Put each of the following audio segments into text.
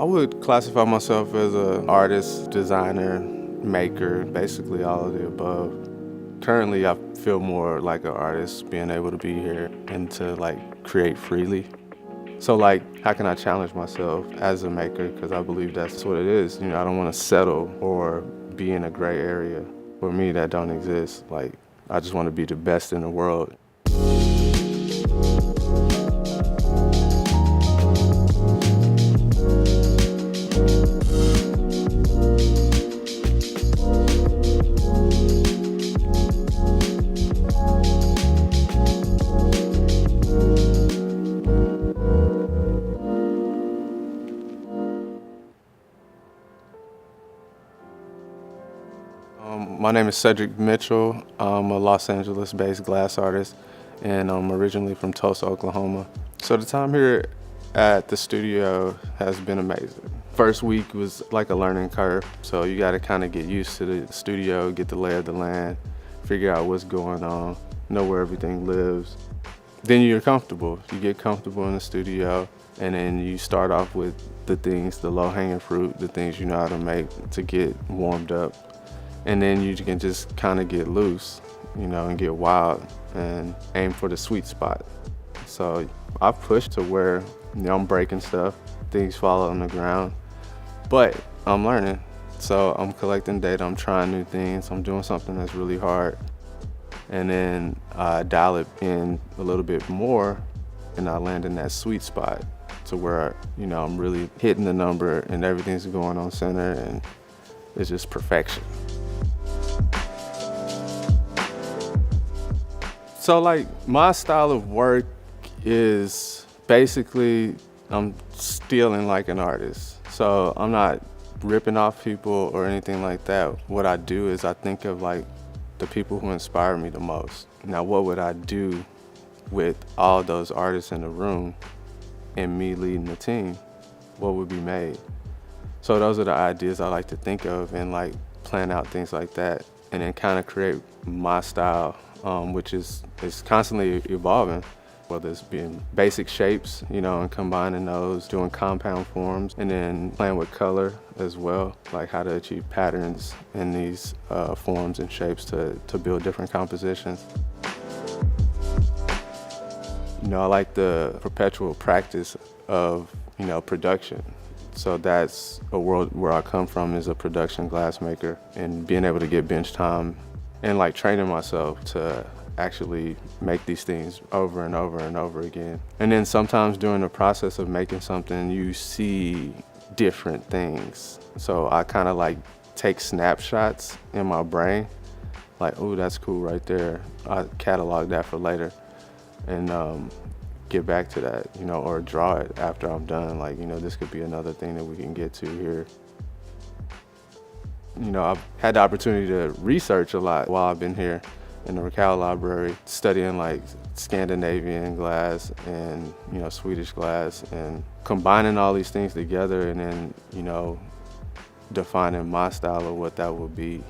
I would classify myself as an artist, designer, maker, basically all of the above. Currently, I feel more like an artist, being able to be here and to create freely. So how can I challenge myself as a maker? Because I believe that's what it is. I don't want to settle or be in a gray area. For me, that don't exist. I just want to be the best in the world. My name is Cedric Mitchell. I'm a Los Angeles-based glass artist, and I'm originally from Tulsa, Oklahoma. So the time here at the studio has been amazing. First week was like a learning curve, so you got to kind of get used to the studio, get the lay of the land, figure out what's going on, know where everything lives. Then you're comfortable. You get comfortable in the studio, and then you start off with the things, the low-hanging fruit, the things you know how to make to get warmed up. And then you can just kind of get loose, and get wild and aim for the sweet spot. So I've pushed to where I'm breaking stuff, things fall on the ground, but I'm learning. So I'm collecting data, I'm trying new things, I'm doing something that's really hard. And then I dial it in a little bit more and I land in that sweet spot to where, I'm really hitting the number and everything's going on center and it's just perfection. So my style of work is basically I'm stealing like an artist. So I'm not ripping off people or anything like that. What I do is I think of the people who inspire me the most. Now what would I do with all those artists in the room and me leading the team? What would be made? So those are the ideas I like to think of and plan out things like that and then kind of create my style, which is constantly evolving, whether it's being basic shapes, and combining those, doing compound forms, and then playing with color as well, how to achieve patterns in these forms and shapes to build different compositions. I like the perpetual practice of, production. So that's a world where I come from, is a production glassmaker, and being able to get bench time and training myself to actually make these things over and over and over again. And then sometimes during the process of making something, you see different things. So I kind of take snapshots in my brain, oh, that's cool right there. I catalog that for later and get back to that, or draw it after I'm done. This could be another thing that we can get to here. I've had the opportunity to research a lot while I've been here in the Raquel Library, studying Scandinavian glass and, Swedish glass, and combining all these things together and then, defining my style of what that would be.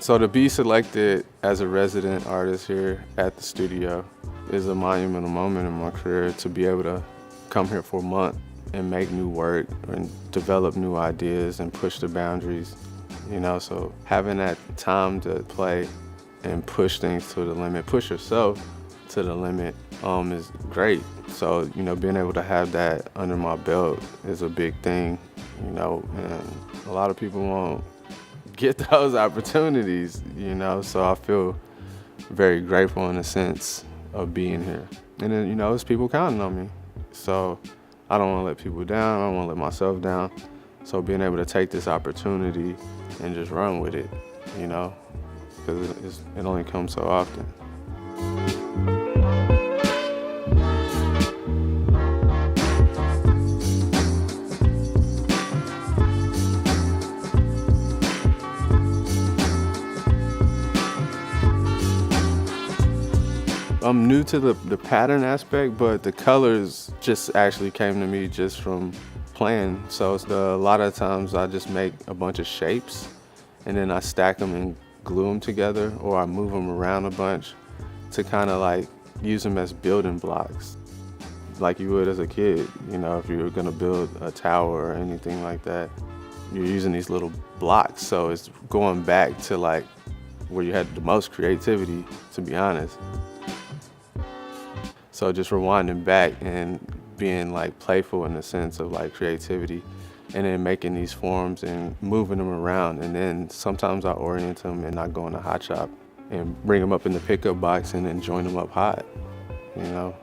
So to be selected as a resident artist here at the studio is a monumental moment in my career, to be able to come here for a month and make new work and develop new ideas and push the boundaries, so having that time to play and push things to the limit, push yourself to the limit is great. So, being able to have that under my belt is a big thing, and a lot of people won't get those opportunities, so I feel very grateful in a sense of being here. And then, it's people counting on me. So I don't want to let people down, I don't want to let myself down. So being able to take this opportunity and just run with it, because it only comes so often. I'm new to the pattern aspect, but the colors just actually came to me just from playing. So a lot of times I just make a bunch of shapes and then I stack them and glue them together, or I move them around a bunch to kind of like use them as building blocks, like you would as a kid. You know, if you were gonna build a tower or anything like that, you're using these little blocks. So it's going back to like where you had the most creativity, to be honest. So just rewinding back and being like playful in the sense of like creativity, and then making these forms and moving them around. And then sometimes I orient them and I go in the hot shop and bring them up in the pickup box and then join them up hot, you know?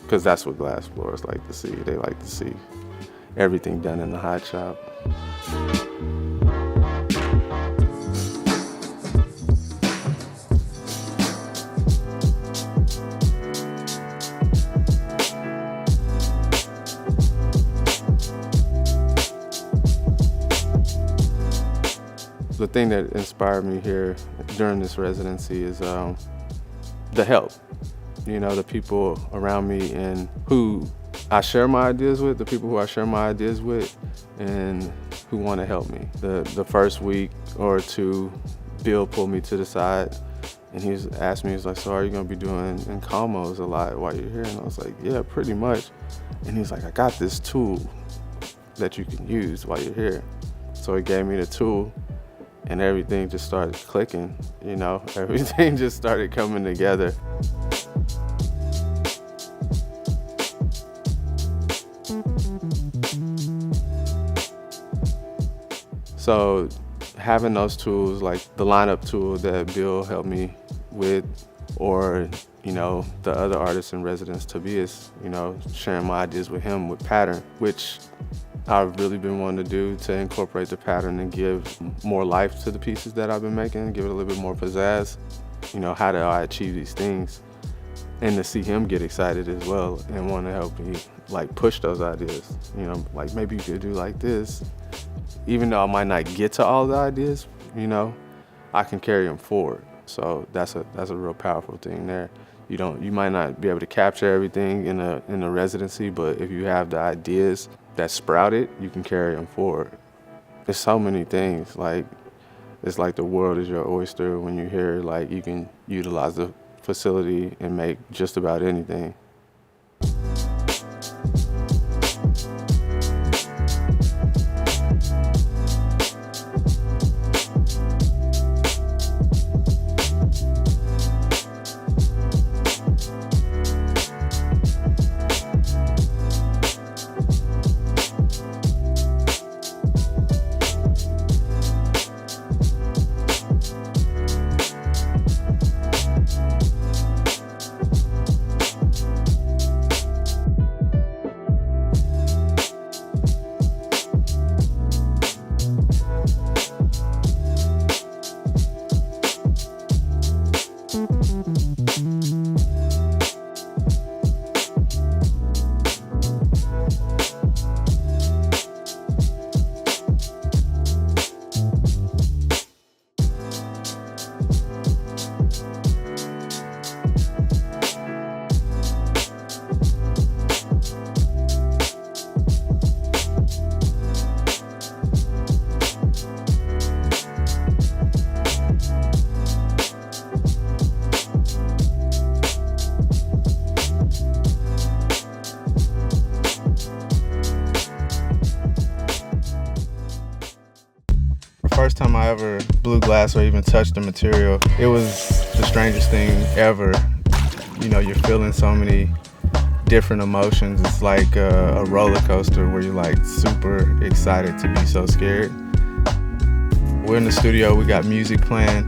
Because that's what glass blowers like to see. They like to see everything done in the hot shop. The thing that inspired me here during this residency is the help. You know, the people around me and who I share my ideas with, the people who I share my ideas with and who want to help me. The first week or two, Bill pulled me to the side and he asked me, he's like, so are you going to be doing encomos a lot while you're here? And I was like, yeah, pretty much. And he's like, I got this tool that you can use while you're here. So he gave me the tool. And everything just started clicking, you know, everything just started coming together. So having those tools, like the lineup tool that Bill helped me with, or, you know, the other artists in residence, Tobias, you know, sharing my ideas with him with pattern, which I've really been wanting to do, to incorporate the pattern and give more life to the pieces that I've been making, give it a little bit more pizzazz. You know, how do I achieve these things? And to see him get excited as well and want to help me like push those ideas. You know, like maybe you could do like this. Even though I might not get to all the ideas, you know, I can carry them forward. So that's a real powerful thing there. You might not be able to capture everything in a residency, but if you have the ideas that sprouted, you can carry them forward. There's so many things, like it's like the world is your oyster when you're here. Like you can utilize the facility and make just about anything. First time I ever blew glass or even touched the material, it was the strangest thing ever. You know, you're feeling so many different emotions. It's like a roller coaster where you're like super excited to be so scared. We're in the studio, we got music playing.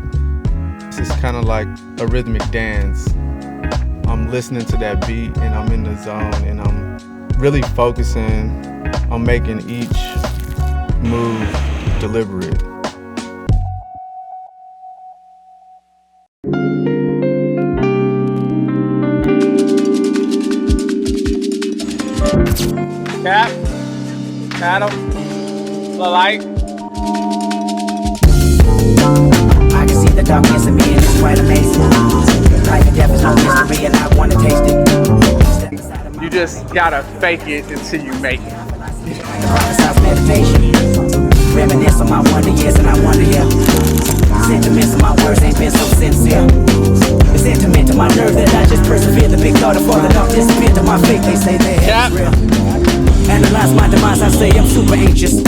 It's kind of like a rhythmic dance. I'm listening to that beat and I'm in the zone and I'm really focusing on making each move deliberate. Cap, shadow, the light. I can see the darkness in me and it's quite amazing. Life and death is no mystery, and I wanna taste it. You just gotta fake it until you make it. Prophesize meditation. Reminisce on my wonder years, and I wonder, yeah. Sentiments of my words ain't been so sincere. It's intimate to my nerve that I just persevere. The big thought of falling off disappear to my faith. They say they have real. Analyze my demise, I say I'm super anxious.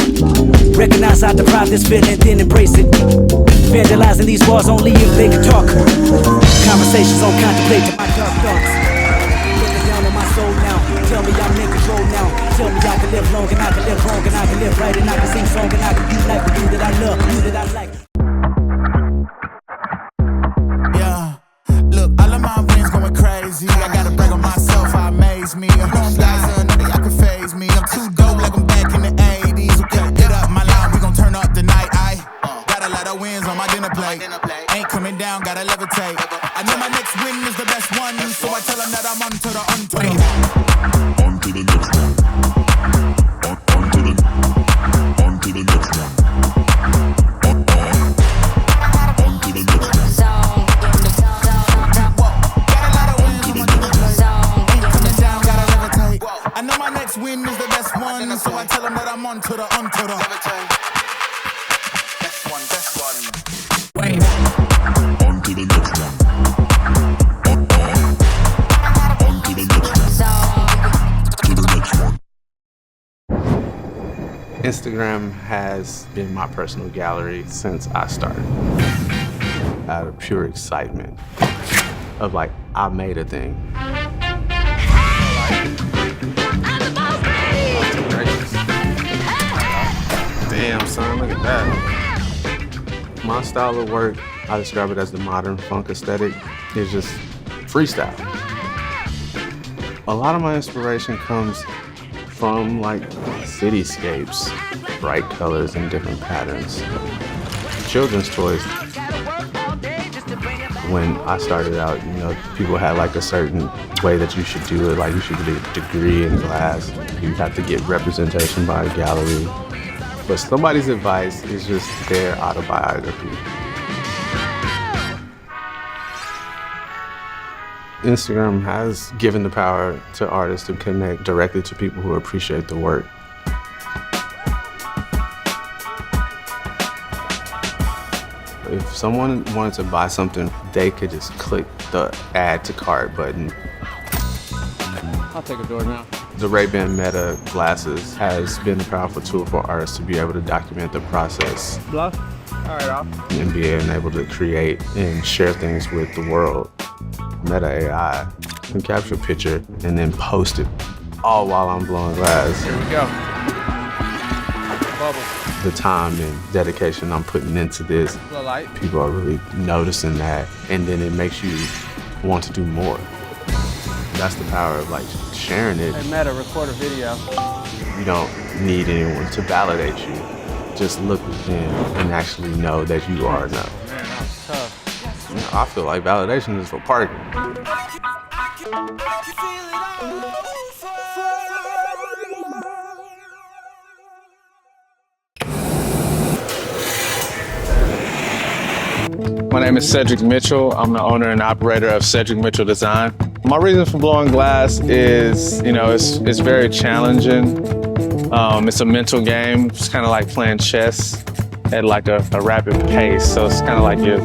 Recognize I deprive this feeling, then embrace it. Vandalizing these walls only if they can talk. Conversations on contemplate to my dark thoughts. Looking down on my soul now. Tell me I'm in control now. Tell me I can live long and I can live wrong and I can live right and I can sing song and I can be like the you that I love, you that I like. Yeah, look, all of my friends going crazy. I gotta brag on myself, I amaze me. I'm home guys, nothing I can phase me. I'm too dope like I'm back in the 80s. Okay, get up my line, we gon' turn up tonight. I got a lot of wins on my dinner plate. Ain't coming down, gotta levitate. I know my next win is the best one, so I tell them that I'm onto the onto the onto the next one. Onto the next one. Onto the next one. I know my next win is the best one, so I tell them that I'm onto the next one. Wait. Onto the next one. Onto the next one. To the next one. Instagram has been my personal gallery since I started. Out of pure excitement of like, I made a thing. Damn, son, look at that. My style of work, I describe it as the modern funk aesthetic. It's just freestyle. A lot of my inspiration comes from like cityscapes, bright colors and different patterns. Children's toys. When I started out, you know, people had like a certain way that you should do it. Like you should get a degree in glass. You have to get representation by a gallery. But somebody's advice is just their autobiography. Instagram has given the power to artists to connect directly to people who appreciate the work. If someone wanted to buy something, they could just click the add to cart button. I'll take a door now. The Ray-Ban Meta glasses has been a powerful tool for artists to be able to document the process. Bluff? All right, off. And be able to create and share things with the world. Meta AI can capture a picture and then post it all while I'm blowing glass. Here we go. Bubble. The time and dedication I'm putting into this, Little light. people are really noticing that, and then it makes you want to do more. That's the power of like sharing it. Hey, Meta, record a video. You don't need anyone to validate you. Just look within and actually know that you are enough. Man, that was tough. You know, I feel like validation is for parking. My name is Cedric Mitchell. I'm the owner and operator of Cedric Mitchell Design. My reason for blowing glass is, you know, it's very challenging. It's a mental game. It's kind of like playing chess at like a rapid pace. So it's kind of like you're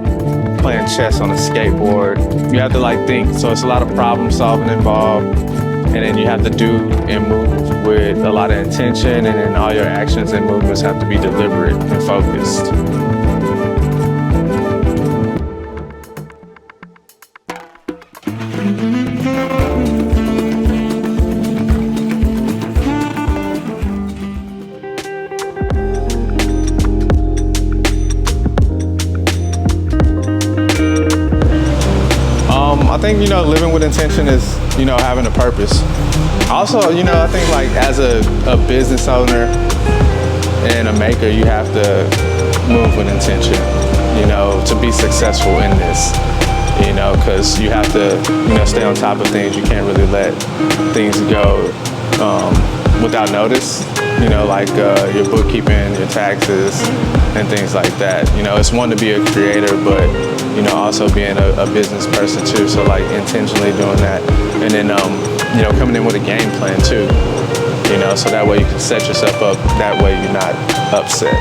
playing chess on a skateboard. You have to like think. So it's a lot of problem solving involved. And then you have to do and move with a lot of intention. And then all your actions and movements have to be deliberate and focused. I think, you know, living with intention is, you know, having a purpose. Also, you know, I think like as a business owner and a maker, you have to move with intention, you know, to be successful in this, you know, because you have to, you know, stay on top of things. You can't really let things go without notice. you know, like your bookkeeping, your taxes, and things like that. You know, it's one to be a creator, but you know, also being a business person too. So like intentionally doing that, and then you know, coming in with a game plan too. You know, so that way you can set yourself up. That way you're not upset.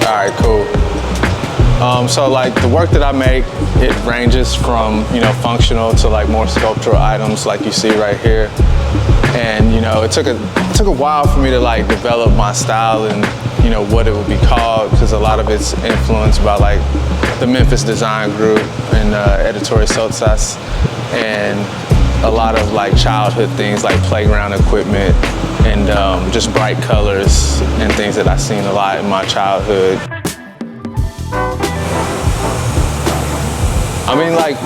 All right, cool. So like the work that I make, it ranges from, you know, functional to like more sculptural items like you see right here. And, you know, it took a while for me to like develop my style and, you know, what it would be called, because a lot of it's influenced by like the Memphis Design Group and Editorial Sotsas, and a lot of like childhood things like playground equipment and just bright colors and things that I've seen a lot in my childhood. I mean, like,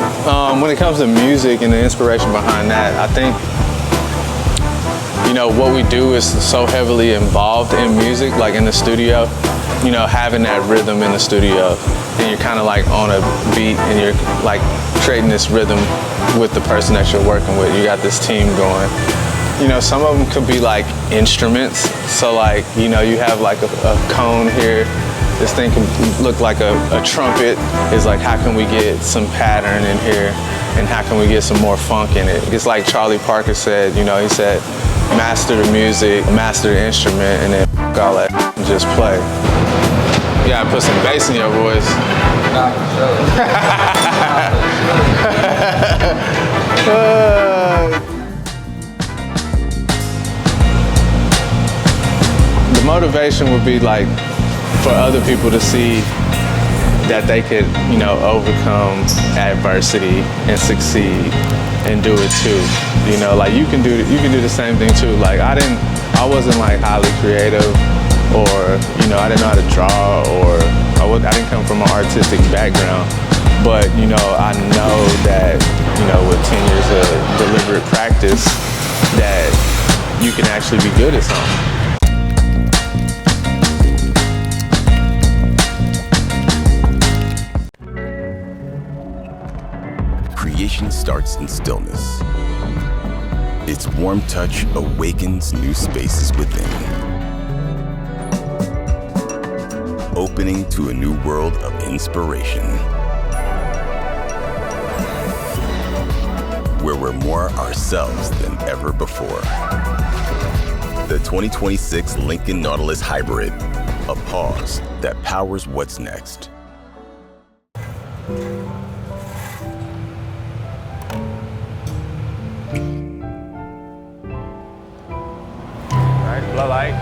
when it comes to music and the inspiration behind that, I think, you know, what we do is so heavily involved in music, like in the studio, you know, having that rhythm in the studio, and you're kind of like on a beat and you're like creating this rhythm with the person that you're working with. You got this team going. You know, some of them could be like instruments. So like, you know, you have like a cone here. This thing can look like a trumpet. It's like, how can we get some pattern in here, and how can we get some more funk in it? It's like Charlie Parker said, you know, he said, master the music, master the instrument, and then all that, just play. You gotta put some bass in your voice. The motivation would be like, for other people to see that they could, you know, overcome adversity and succeed and do it too. You know, like you can do the same thing too. Like I wasn't like highly creative, or you know, I didn't know how to draw, or I didn't come from an artistic background. But you know, I know that, you know, with 10 years of deliberate practice, that you can actually be good at something. Creation starts in stillness. Its warm touch awakens new spaces within, opening to a new world of inspiration, where we're more ourselves than ever before. The 2026 Lincoln Nautilus Hybrid, a pause that powers what's next. Blow light.